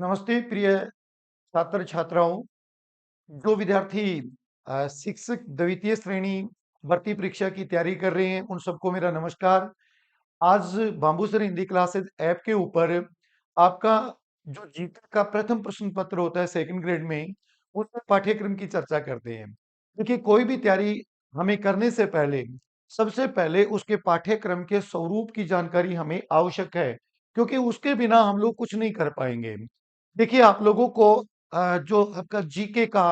नमस्ते प्रिय छात्र छात्राओं। जो विद्यार्थी शिक्षक द्वितीय श्रेणी भर्ती परीक्षा की तैयारी कर रहे हैं उन सबको मेरा नमस्कार। आज bamboo sir Hindi classes app के ऊपर आपका जो जीके का प्रथम प्रश्न पत्र होता है सेकंड ग्रेड में, उसमें पाठ्यक्रम की चर्चा करते हैं। देखिए, कोई भी तैयारी हमें करने से पहले सबसे पहले उसके पाठ्यक्रम के स्वरूप की जानकारी हमें आवश्यक है, क्योंकि उसके बिना हम लोग कुछ नहीं कर पाएंगे। देखिए, आप लोगों को जो आपका जीके का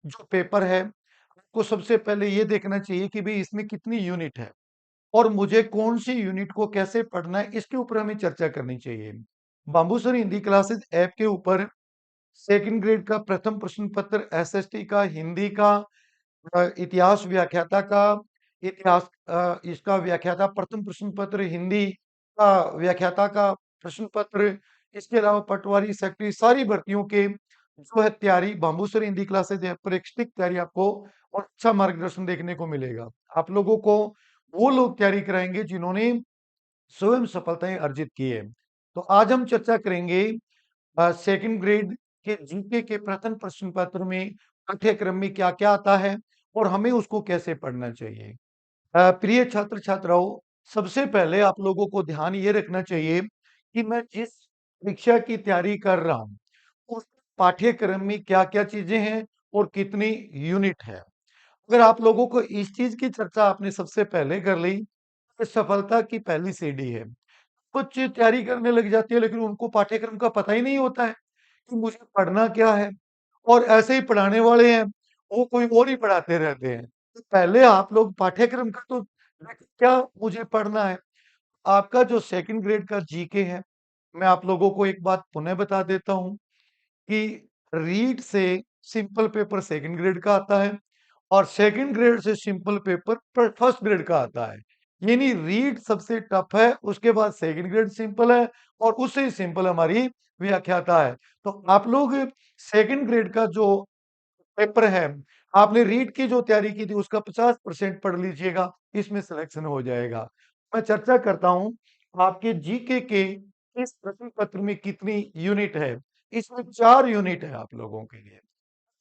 जो पेपर है, आपको सबसे पहले ये देखना चाहिए कि भाई इसमें कितनी यूनिट है और मुझे कौन-सी यूनिट को कैसे पढ़ना है, इसके ऊपर हमें चर्चा करनी चाहिए। Bamboo sir Hindi classes app के ऊपर सेकंड ग्रेड का प्रथम प्रश्न पत्र एसएसटी का, हिंदी का, इतिहास व्याख्याता का, इसका व्याख्याता प्रथम प्रश्न पत्र हिंदी का, व्याख्याता का प्रश्न पत्र, इसके अलावा पटवारी, सेक्रेटरी सारी भर्तियों के जो है तैयारी bamboo sir Hindi classes app पर एक स्टिक तैयारी आपको और अच्छा मार्गदर्शन देखने को मिलेगा। आप लोगों को वो लोग तैयारी कराएंगे जिन्होंने स्वयं सफलताएं अर्जित की है। तो आज हम चर्चा करेंगे सेकंड ग्रेड के जीके के प्रथम प्रश्न पत्र में पाठ्यक्रम में क्या-क्या आता है और हमें उसको कैसे पढ़ना चाहिए। प्रिय छात्र छात्राओं, सबसे पहले आप लोगों को ध्यान ये रखना चाहिए कि मैं जिस परीक्षा की तैयारी कर रहा हूँ, उस पाठ्यक्रम में क्या-क्या चीजें हैं और कितनी यूनिट है। अगर आप लोगों को इस चीज की चर्चा आपने सबसे पहले कर ली, तो सफलता की पहली सीढ़ी है। कुछ तैयारी करने लग जाती है लेकिन उनको पाठ्यक्रम का पता ही नहीं होता है कि मुझे पढ़ना क्या है, और ऐसे ही पढ़ाने वाले हैं, वो कोई और ही पढ़ाते रहते हैं। तो पहले आप लोग पाठ्यक्रम का तो देखें, क्या मुझे पढ़ना है। आपका जो सेकंड ग्रेड का जीके है, मैं आप लोगों को एक बात पुनः बता देता हूँ कि रीड से सिंपल पेपर सेकंड ग्रेड का आता है और सेकंड ग्रेड से सिंपल पेपर फर्स्ट ग्रेड का आता है। यानी रीड सबसे टफ है, उसके बाद सेकंड ग्रेड सिंपल है और उससे सिंपल हमारी व्याख्याता है। तो आप लोग सेकंड ग्रेड का जो पेपर है, आपने रीड की जो तैयारी की थी उसका 50% पढ़ लीजिएगा, इसमें सिलेक्शन हो जाएगा। मैं चर्चा करता हूँ आपके जीके के इस प्रश्न पत्र में कितनी यूनिट है। इसमें 4 यूनिट है आप लोगों के लिए।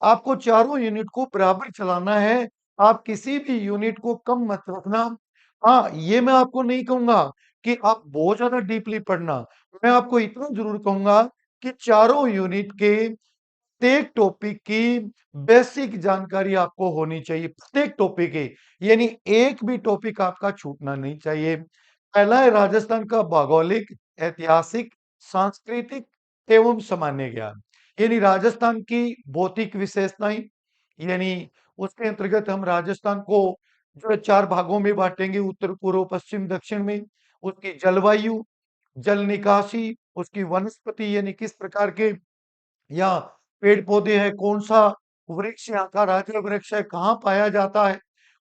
आपको चारों यूनिट को बराबर चलाना है। आप किसी भी यूनिट को कम मत रखना। हाँ, ये मैं आपको नहीं कहूँगा कि आप बहुत ज़्यादा डीपली पढ़ना। मैं आपको इतना ज़रूर कहूँगा कि चारों यूनिट के प्रत्येक टॉपिक की बेसिक जानकारी आपको होनी चाहिए, प्रत्येक टॉपिक की। यानी एक भी टॉपिक आपका छूटना नहीं चाहिए। पहला है राजस्थान का भौगोलिक, ऐतिहासिक, सांस्कृतिक एवं सामान्य ज्ञान। यानी राजस्थान की भौतिक विशेषताएं, यानी उसके अंतर्गत हम राजस्थान को जो है 4 भागों में बाँटेंगे, उत्तर, पूर्व, पश्चिम, दक्षिण में। उसकी जलवायु, जल निकासी, उसकी वनस्पति यानी किस प्रकार के या पेड़-पौधे हैं, कौन-सा वृक्ष यहाँ का राज्य वृक्ष है, कहाँ पाया जाता है,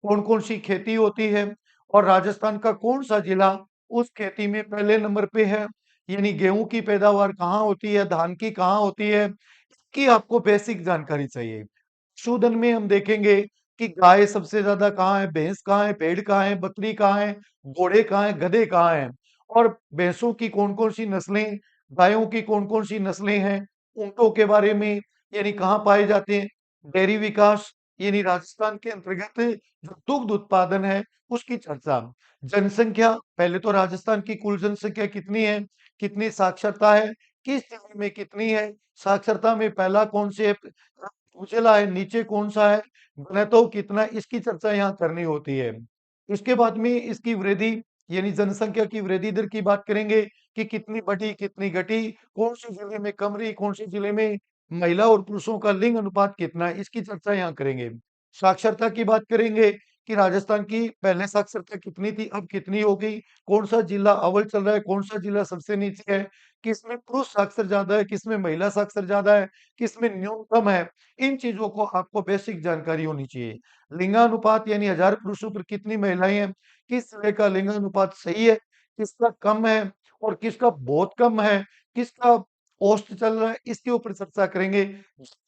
कौन-कौन सी खेती होती है और राजस्थान का कौन-सा जिला उस खेती में पहले नंबर पे है। यानी गेहूँ की पैदावार कहाँ होती है, धान की कहाँ होती है, इसकी आपको बेसिक जानकारी चाहिए। पशुधन में हम देखेंगे कि गाय सबसे ज़्यादा कहाँ है, भैंस कहाँ है, भेड़ कहाँ है, बकरी कहाँ है, घोड़े कहाँ हैं, गधे कहाँ हैं और भैंसों की कौन-कौन सी नस्लें, गायों की कौन-कौन सी नस्लें हैं, ऊँटों के बारे में यानी कहाँ पाए जाते हैं। डेयरी विकास यानी राजस्थान के अंतर्गत जो दुग्ध उत्पादन है, उसकी चर्चा। जनसंख्या, पहले तो राजस्थान की कुल जनसंख्या कितनी है, कितनी साक्षरता है, किस जिले में कितनी है, साक्षरता में पहला कौन से उजला है, नीचे कौन-सा है, घनत्व कितना है, इसकी चर्चा यहाँ करनी होती है। इसके बाद में इसकी वृद्धि यानी जनसंख्या की वृद्धि दर की बात करेंगे कि कितनी बढ़ी, कितनी घटी, कौन-से जिले में कम रही, कौन-से जिले में महिला और पुरुषों का लिंग अनुपात कितना है, इसकी चर्चा यहाँ करेंगे। साक्षरता की बात करेंगे कि राजस्थान की पहले साक्षरता कितनी थी, अब कितनी हो गई, कौन-सा जिला अव्वल चल रहा है, कौन-सा जिला सबसे नीचे है, किसमें पुरुष साक्षर ज़्यादा है, किसमें महिला साक्षर ज़्यादा है, किसमें न्यूनतम है। इन चीज़ों को आपको बेसिक जानकारी होनी चाहिए। लिंगानुपात यानी 1000 पुरुषों पर कितनी महिलाएँ हैं, किस तरह का लिंगानुपात सही है, किसका कम है और किसका बहुत कम है, किसका औसत चल रहा है, इसके ऊपर चर्चा करेंगे।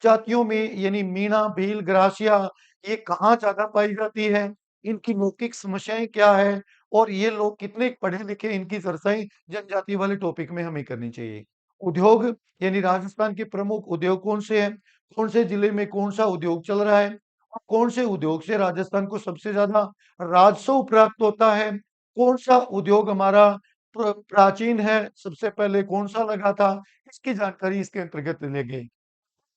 जातियों में यानी मीणा, भील, गरासिया ये कहाँ ज़्यादा पाई जाती है, इनकी मौखिक समस्याएँ क्या है और ये लोग कितने पढ़े लिखे, इनकी चर्चाएँ जनजाति वाले टॉपिक में हमें करनी चाहिए। उद्योग यानी राजस्थान के प्रमुख उद्योग कौन से हैं? कौन से जिले में कौन सा उद्योग चल रहा है? और कौन से उद्योग से राजस्थान को सबसे ज्यादा राजस्व प्राप्त होता है? कौन सा उद्योग हमारा प्राचीन है? सबसे पहले कौन सा लगा था? इसकी जानकारी इसके अंतर्गत लेंगे।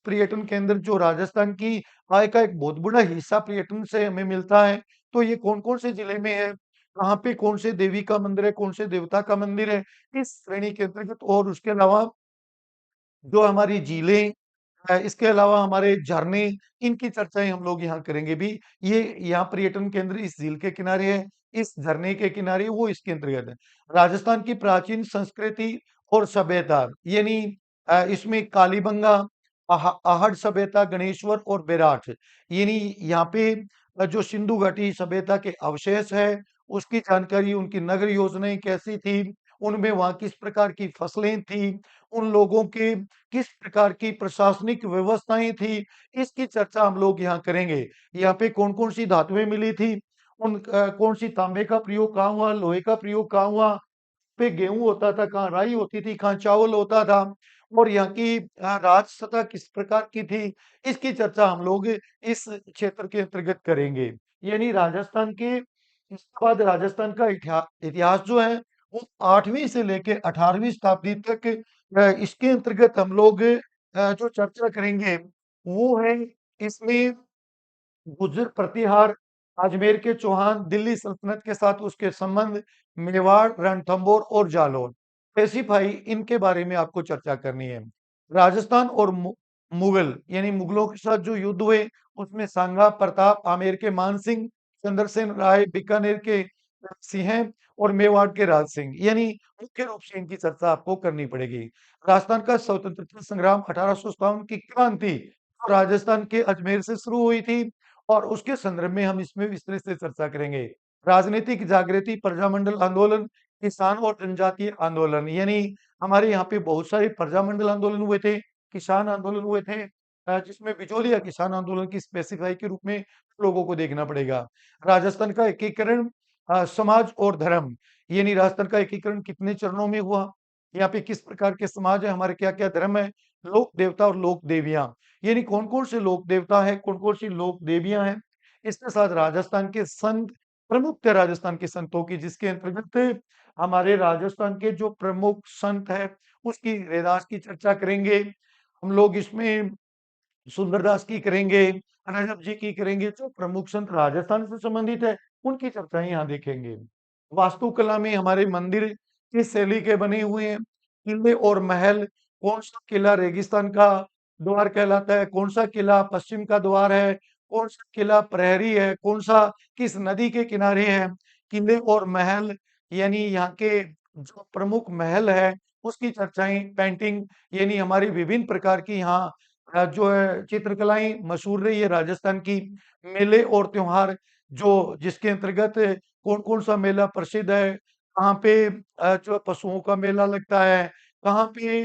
पर्यटन केंद्र जो राजस्थान की आय का एक बहुत बड़ा हिस्सा पर्यटन से हमें मिलता है। तो ये कौन-कौन से जिले में है? कहाँ पे कौन से देवी का मंदिर है? कौन से देवता का मंदिर है? इस श्रेणी के अंतर्गत और उसके अलावा जो हमारी झीलें इसके अलावा हमारे झरने, इनकी चर्चाएँ हम लोग यहाँ करेंगे भी। ये यहाँ पर्यटन केंद्र इस झील के किनारे है, इस झरने के किनारे वो इसके अंतर्गत है। राजस्थान की प्राचीन संस्कृति और सभ्यता यानी इसमें कालीबंगा, आहड़ सभ्यता, गणेश्वर और बेराठ यानी यहाँ पे जो सिंधु घाटी सभ्यता के अवशेष है, उसकी जानकारी, उनकी नगर योजनाएँ कैसी थी, उनमें वहाँ किस प्रकार की फसलें थी, उन लोगों के किस प्रकार की प्रशासनिक व्यवस्थाएँ थी, इसकी चर्चा हम लोग यहाँ करेंगे। यहाँ पे कौन-कौन सी धातुएँ मिली थी, कौन-सी तांबे का प्रयोग कहाँ हुआ, लोहे का प्रयोग कहाँ हुआ, पे गेहूँ होता था, कहाँ राई होती थी, कहाँ चावल होता था और यहाँ की राज सत्ता किस प्रकार की थी, इसकी चर्चा हम लोग इस क्षेत्र के अंतर्गत करेंगे। यानी राजस्थान के इसके बाद राजस्थान का इतिहास जो है, वो 8वीं से लेके 18वीं शताब्दी तक इसके अंतर्गत हम लोग जो चर्चा करेंगे, वो है इसमें गुर्जर प्रतिहार, अजमेर के चौहान, दिल्ली सल्तनत के साथ उसके संबंध, मेवाड़, रणथंभौर और जालौर, स्पेसिफाई इनके बारे में आपको चर्चा करनी है। राजस्थान और मुगल यानी मुगलों के साथ जो युद्ध हुए, उसमें सांगा प्रताप, आमेर के मानसिंह, चंद्रसेन राय, बीकानेर के सिंह और मेवाड़ के राज सिंह यानी मुख्य रूप से इनकी चर्चा आपको करनी पड़ेगी। राजस्थान का स्वतंत्रता संग्राम 1857 की क्रांति राजस्थान के अजमेर से शुरू हुई थी और उसके संदर्भ में हम इसमें विस्तृत से चर्चा करेंगे। राजनीतिक जागृति, प्रजामंडल आंदोलन, किसान और जनजातीय आंदोलन यानी हमारे यहाँ पे बहुत सारे प्रजामंडल आंदोलन हुए थे, किसान आंदोलन हुए थे जिसमें बिचौलिया किसान आंदोलन की स्पेसिफाई के रूप में लोगों को देखना पड़ेगा। राजस्थान का एकीकरण समाज और धर्म यानी राजस्थान का एकीकरण कितने चरणों में हुआ? यहाँ पे किस प्रकार के समाज है, हमारे क्या-क्या धर्म है, लोक देवता और लोक देवियाँ यानी कौन-कौन से लोक देवता हैं, कौन-कौन सी लोक देवियाँ हैं। इसके साथ राजस्थान के संत, प्रमुख थे राजस्थान के संतों की जिसके अंतर्गत हमारे राजस्थान के जो प्रमुख संत हैं, उसकी रैदास की चर्चा करेंगे। हम लोग इसमें सुंदरदास की करेंगे, रजब जी की करेंगे, जो प्रमुख संत राजस्थान से संबंधित है, उनकी चर्चाएँ यहाँ देखेंगे। वास्तुकला में हमारे मंदिर किस शैली के बने हुए हैं, किले और महल, कौन-सा किला रेगिस्तान का द्वार कहलाता है, कौन-सा किला पश्चिम का द्वार है, कौन-सा किला प्रहरी है, कौन-सा किस नदी के किनारे है, किले और महल यानी यहाँ के जो प्रमुख महल है, उसकी चर्चाएँ, पेंटिंग यानी हमारी विभिन्न प्रकार की यहाँ जो है चित्रकलाएँ मशहूर रही है राजस्थान की, मेले और त्योहार जो जिसके अंतर्गत कौन-कौन सा मेला प्रसिद्ध है, कहाँ पे जो पशुओं का मेला लगता है, कहाँ पे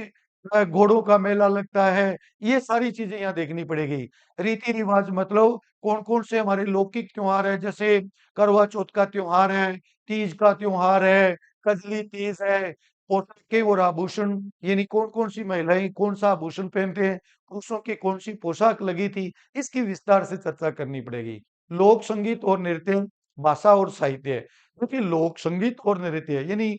घोड़ों का मेला लगता है, ये सारी चीज़ें यहाँ देखनी पड़ेगी। रीति-रिवाज मतलब कौन-कौन से हमारे लौकिक त्योहार हैं, जैसे करवा चौथ का त्योहार है, तीज का त्योहार है, कजली तीज है, पोशाकें और आभूषण यानी कौन-कौन सी महिलाएँ कौन-सा आभूषण पहनते हैं, पुरुषों की कौन-सी पोशाक लगी थी, इसकी विस्तार से चर्चा करनी पड़ेगी। लोक संगीत और नृत्य, भाषा और साहित्य। देखिए लोक संगीत और नृत्य यानी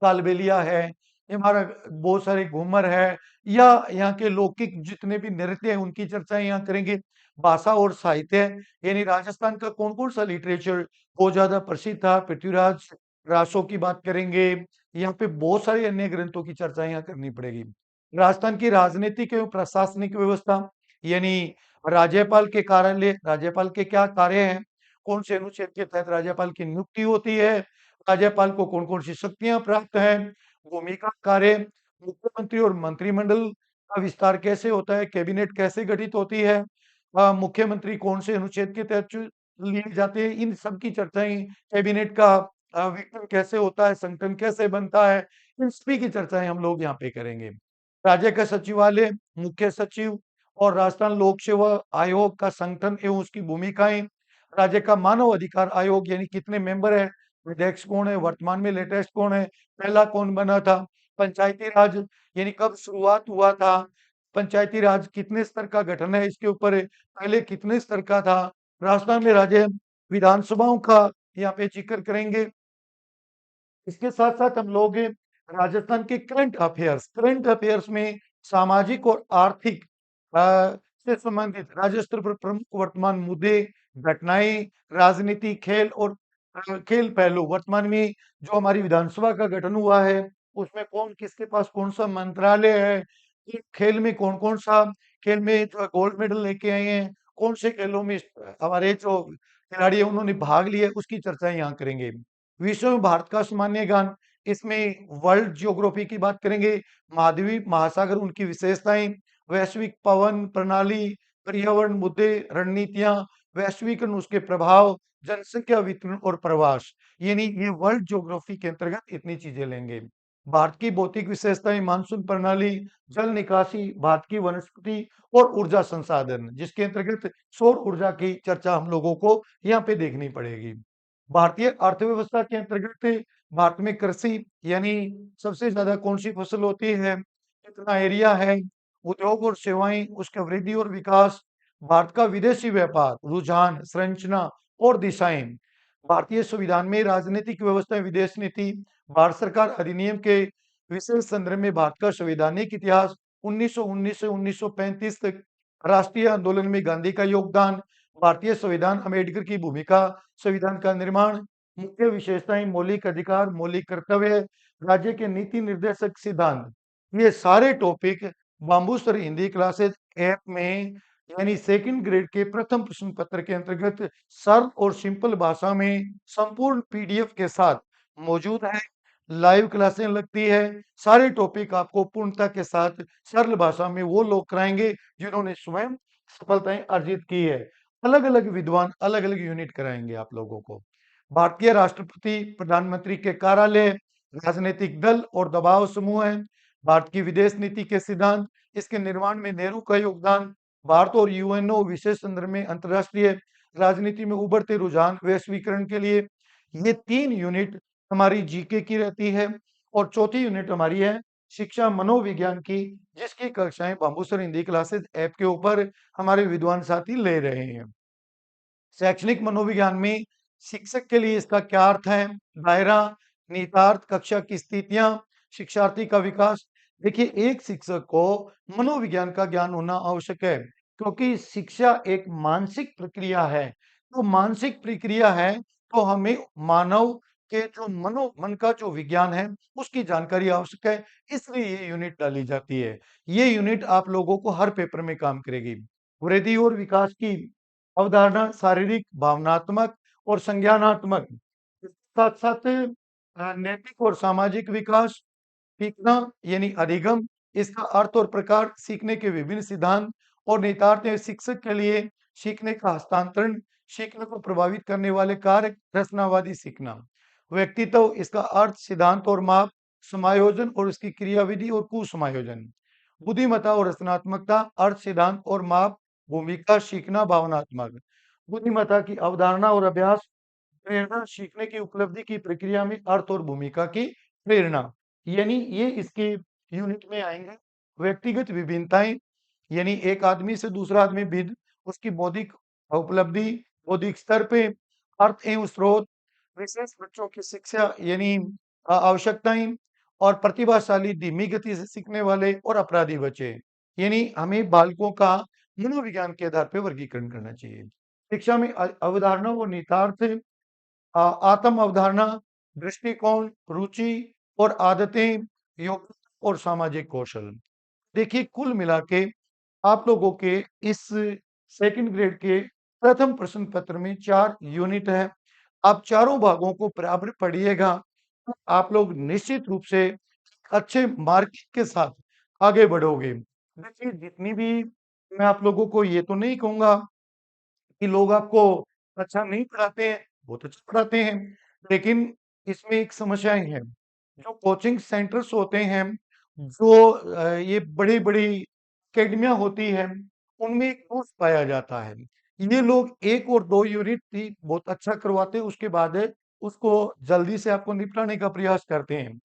कालबेलिया है, ये हमारा बहुत सारे घूमर है या यहाँ के लौकिक जितने भी नृत्य हैं उनकी चर्चाएँ यहाँ करेंगे। भाषा और साहित्य यानी राजस्थान का कौन-कौन सा लिटरेचर बहुत ज़्यादा प्रसिद्ध था, पृथ्वीराज रासो की बात करेंगे। यहाँ पे बहुत सारे अन्य ग्रंथों की चर्चा यहाँ करनी पड़ेगी। राजस्थान की राजनीतिक एवं प्रशासनिक व्यवस्था यानी राज्यपाल के कार्यालय, राज्यपाल के क्या कार्य हैं? कौन से अनुच्छेद के तहत राज्यपाल की नियुक्ति होती है? राज्यपाल को कौन-कौन सी शक्तियाँ प्राप्त हैं? भूमिका, कार्य, मुख्यमंत्री और मंत्रिमंडल का विस्तार कैसे होता है? कैबिनेट कैसे गठित होती है? मुख्यमंत्री कौन से अनुच्छेद के तहत लिए जाते हैं? इन सब की चर्चाएँ कैबिनेट का विघटन कैसे होता है? संगठन कैसे बनता है? इन सभी की चर्चाएँ हम लोग यहाँ पे करेंगे। राज्य का सचिवालय, मुख्य सचिव और राजस्थान लोक सेवा आयोग का संगठन एवं उसकी भूमिकाएँ, राज्य का मानव अधिकार आयोग यानी कितने मेंबर हैं? अध्यक्ष कौन है? वर्तमान में लेटेस्ट कौन है? पहला कौन बना था? पंचायती राज यानी कब शुरुआत हुआ था, पंचायती राज कितने स्तर का गठन है, इसके ऊपर पहले कितने स्तर का था, राजस्थान में राज्य विधानसभाओं का यहाँ पे जिक्र करेंगे। इसके साथ-साथ हम लोग राजस्थान के करंट अफेयर्स में सामाजिक और आर्थिक से संबंधित राज्य स्तर पर प्रमुख वर्तमान मुद्दे, घटनाएँ, राजनीति, खेल और खेल पहलू वर्तमान में जो हमारी विधानसभा का गठन हुआ है, उसमें कौन किसके पास कौन-सा मंत्रालय है, कि खेल में कौन-कौन सा खेल में जो है गोल्ड मेडल लेके आए हैं, कौन से खेलों में हमारे जो खिलाड़ी हैं उन्होंने भाग लिया है, उसकी चर्चाएँ यहाँ करेंगे। विश्व में भारत का सामान्य ज्ञान, इसमें वर्ल्ड ज्योग्राफी की बात करेंगे, महाद्वीप, महासागर, उनकी विशेषताएं, वैश्विक पवन प्रणाली, पर्यावरण मुद्दे, रणनीतियां, वैश्वीकरण, उसके प्रभाव, जनसंख्या वितरण और प्रवास, यानी ये वर्ल्ड ज्योग्राफी के अंतर्गत इतनी चीजें लेंगे। भारत की भौतिक विशेषताएं, मानसून प्रणाली, जल निकासी, भारत की वनस्पति और ऊर्जा संसाधन, जिसके अंतर्गत सौर ऊर्जा की चर्चा हम लोगों को यहाँ पे देखनी पड़ेगी। भारतीय अर्थव्यवस्था के अंतर्गत भारत में कृषि यानी सबसे ज्यादा कौन सी फसल होती है, कितना एरिया है, उद्योग और सेवाएं, उसका वृद्धि और विकास, भारत का विदेशी व्यापार, रुझान, संरचना और दिशाएं, भारतीय संविधान में राजनीतिक व्यवस्था, विदेश नीति, भारत सरकार अधिनियम के विशेष संदर्भ में भारत का संवैधानिक इतिहास 1919 से 1935 तक, राष्ट्रीय आंदोलन में गांधी का योगदान, भारतीय संविधान, अम्बेडकर की भूमिका, संविधान का निर्माण, मुख्य विशेषताएं, मौलिक अधिकार, मौलिक कर्तव्य, राज्य के नीति निर्देशक सिद्धांत, ये सारे topic bamboo sir Hindi classes app में यानी सेकंड ग्रेड के प्रथम प्रश्न पत्र के अंतर्गत सरल और सिंपल भाषा में संपूर्ण पीडीएफ के साथ मौजूद है। लाइव क्लासें लगती है, सारे टॉपिक आपको पूर्णता के साथ सरल भाषा में वो लोग कराएंगे जिन्होंने स्वयं सफलताएं अर्जित की है। अलग अलग विद्वान अलग अलग यूनिट कराएंगे आप लोगों को। भारतीय राष्ट्रपति प्रधानमंत्री के कार्यालय, राजनीतिक दल और दबाव समूह है, भारत की विदेश नीति के सिद्धांत, इसके निर्माण में नेहरू का योगदान, भारत और यूएनओ विशेष संदर्भ में अंतर्राष्ट्रीय राजनीति में उभरते रुझान वैश्वीकरण के लिए, ये 3 यूनिट हमारी जीके की रहती है और चौथी यूनिट हमारी है शिक्षा मनोविज्ञान की, जिसकी कक्षाएं बाम्बूसर हिंदी क्लासेस ऐप के ऊपर हमारे विद्वान साथी ले रहे हैं। शैक्षणिक मनोविज्ञान में शिक्षक के लिए इसका क्या अर्थ है, दायरा, निहितार्थ, कक्षा की स्थितियां, शिक्षार्थी का विकास। देखिए, एक शिक्षक को मनोविज्ञान का ज्ञान होना आवश्यक है, क्योंकि शिक्षा एक मानसिक प्रक्रिया है। तो मानसिक प्रक्रिया है, तो हमें मानव के जो मन का जो विज्ञान है, उसकी जानकारी आवश्यक है, इसलिए ये यूनिट डाली जाती है। ये यूनिट आप लोगों को हर पेपर में काम करेगी। वृद्धि और विकास की अवधारणा शारीरिक, भावनात्मक और संज्ञानात्मक, साथ साथ नैतिक और सामाजिक विकास, सीखना यानी अधिगम, इसका अर्थ और प्रकार, सीखने के विभिन्न सिद्धांत और निहितार्थ हैं। शिक्षक के लिए सीखने का हस्तांतरण, सीखने को प्रभावित करने वाले कार्य, रचनावादी सीखना, व्यक्तित्व, इसका अर्थ, सिद्धांत और माप, समायोजन और इसकी क्रियाविधि और कुसमायोजन, बुद्धिमत्ता और रचनात्मकता, अर्थ, सिद्धांत और माप, भूमिका, सीखना, भावनात्मक, बुद्धिमत्ता की अवधारणा और अभ्यास, प्रेरणा, सीखने की उपलब्धि की प्रक्रिया में अर्थ और भूमिका की प्रेरणा, यानी ये इसके यूनिट में आएंगे। व्यक्तिगत विभिन्नताएं, यानी एक आदमी से दूसरा आदमी भिन्न, उसकी बौद्धिक उपलब्धि, बौद्धिक स्तर पे, अर्थ एवं स्रोत, विशेष बच्चों की शिक्षा यानी आवश्यकताएं, और प्रतिभाशाली धीमी गति से सीखने वाले और अपराधी बच्चे, यानी हमें बालकों का मनोविज्ञान के आधार पर वर्गीकरण करना चाहिए। शिक्षा में अवधारणा और निहितार्थ, आत्म अवधारणा, दृष्टिकोण, रुचि और आदतें, योग और सामाजिक कौशल। देखिए, कुल मिला के आप लोगों के इस सेकंड ग्रेड के प्रथम प्रश्न पत्र में 4 यूनिट है। आप चारों भागों को बराबर पढ़िएगा, तो आप लोग निश्चित रूप से अच्छे मार्क के साथ आगे बढ़ोगे। देखिए, जितनी भी मैं आप लोगों को ये तो नहीं कहूँगा कि लोग आपको अच्छा नहीं पढ़ाते हैं, बहुत अच्छा पढ़ाते हैं, लेकिन इसमें एक समस्याएँ हैं। जो कोचिंग सेंटर्स होते हैं, जो ये बड़ी-बड़ी अकेडमियाँ होती हैं, उनमें एक दोष पाया जाता है। ये लोग 1 और 2 यूनिट भी बहुत अच्छा करवाते हैं, उसके बाद उसको जल्दी से आपको निपटाने का प्रयास करते हैं।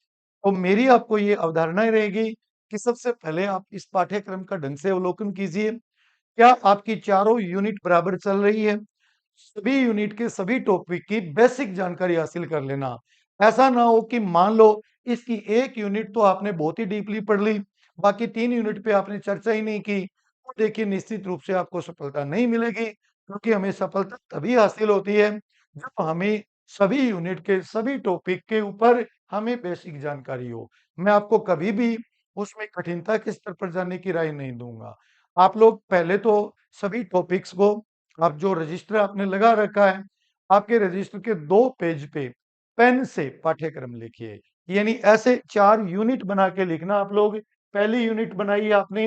तो मेरी आपको ये अवधारणा रहेगी कि सबसे पहले आप इस पाठ्यक्रम का ढंग से अवलोकन कीजिए। क्या आपकी चारों यूनिट बराबर चल रही है? सभी यूनिट के सभी टॉपिक की बेसिक जानकारी हासिल कर लेना। ऐसा ना हो कि मान लो इसकी एक यूनिट तो आपने बहुत ही डीपली पढ़ ली, बाकी 3 यूनिट पे आपने चर्चा ही नहीं की। तो देखिए निश्चित रूप से आपको सफलता नहीं मिलेगी, क्योंकि हमें सफलता तभी हासिल होती है जब हमें सभी यूनिट के सभी टॉपिक के ऊपर हमें बेसिक जानकारी हो। मैं आपको कभी भी उसमें कठिनता के स्तर पर जाने की राय नहीं दूँगा। आप लोग पहले तो सभी टॉपिक्स को आप जो रजिस्टर आपने लगा रखा है, आपके रजिस्टर के 2 पेज पे पेन से पाठ्यक्रम लिखिए। यानी ऐसे 4 यूनिट बना के लिखना आप लोग। पहली यूनिट बनाई आपने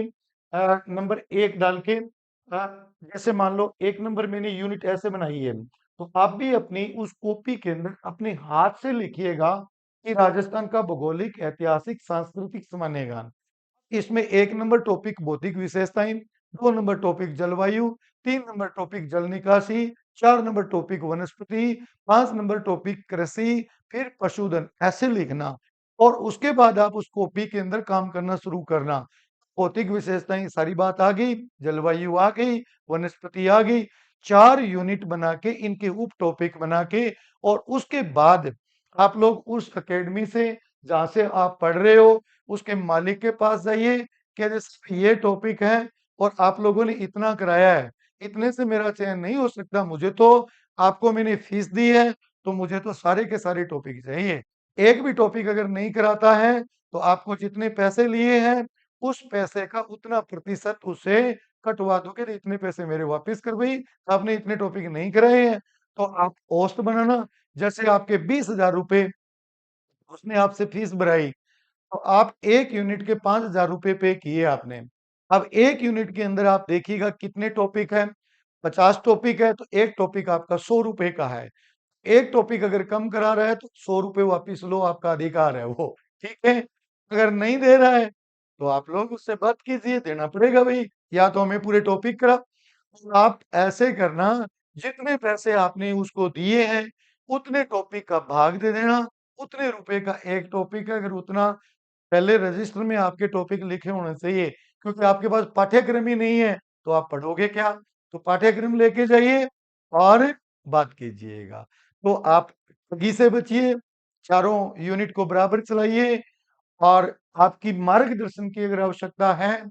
नंबर 1 डाल के जैसे मान लो 1 नंबर मैंने यूनिट ऐसे बनाई है, तो आप भी अपनी उस कॉपी के अंदर अपने हाथ से लिखिएगा कि राजस्थान का भौगोलिक, ऐतिहासिक, सांस्कृतिक समान्य इसमें 1 नंबर टॉपिक भौतिक विशेषताएं, 2 नंबर टॉपिक जलवायु, 3 नंबर टॉपिक जल निकासी, 4 नंबर टॉपिक वनस्पति, 5 नंबर टॉपिक कृषि, फिर पशुधन, ऐसे लिखना। और उसके बाद आप उस कॉपी के अंदर काम करना शुरू करना। भौतिक विशेषताएं सारी बात आ गई, जलवायु आ गई, वनस्पति आ गई। 4 यूनिट बना के इनके उप टॉपिक बना के और उसके बाद आप लोग उस अकेडमी से जहाँ से आप पढ़ रहे हो उसके मालिक के पास जाइए कि जैसे ये टॉपिक है और आप लोगों ने इतना कराया है, इतने से मेरा चयन नहीं हो सकता, मुझे तो आपको मैंने फीस दी है, तो मुझे तो सारे के सारे टॉपिक चाहिए। एक भी टॉपिक अगर नहीं कराता है, तो आपको जितने पैसे लिए हैं, उस पैसे का उतना प्रतिशत उससे कटवा दो कि इतने पैसे मेरे वापस कर भई, आपने इतने टॉपिक नहीं कराए हैं। तो आप औसत बनाना, जैसे आपके 20,000 रुपए उसने आपसे फीस भराई, तो आप 1 यूनिट के 5,000 रुपए पे किए आपने। अब 1 यूनिट के अंदर आप देखिएगा कितने टॉपिक हैं, 50 टॉपिक है तो 1 टॉपिक आपका 100 रुपए का है। 1 टॉपिक अगर कम करा रहा है तो 100 रुपए वापिस लो, आपका अधिकार है वो, ठीक है? अगर नहीं दे रहा है, तो आप लोग उससे बात कीजिए, देना पड़ेगा भई, या तो हमें पूरे टॉपिक का। आप ऐसे करना, जितने पैसे आपने उसको दिए हैं, उतने टॉपिक का भाग दे देना, उतने रुपए का 1 टॉपिक है, अगर उतना पहले रजिस्टर में आपके टॉपिक लिखे होने चाहिए, क्योंकि आपके पास पाठ्यक्रम ही नहीं है, तो आप पढ़ोगे क्या? तो पाठ्यक्रम लेके जाइए और बात कीजिएगा। तो आप ठगी से बचिए, चारों यूनिट को बराबर चलाइए और आपकी मार्गदर्शन की अगर आवश्यकता है,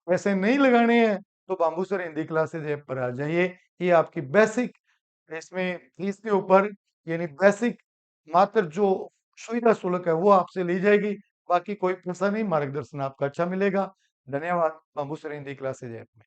पैसे नहीं लगाने हैं, तो bamboo sir Hindi classes app पर आ जाइए। ये आपकी बेसिक इसमें फीस के ऊपर यानी बेसिक मात्र जो सुविधा शुल्क है वो आपसे ली जाएगी। बाकी कोई पैसा नहीं, मार्गदर्शन आपका अच्छा मिलेगा। धन्यवाद bamboo sir Hindi classes app में।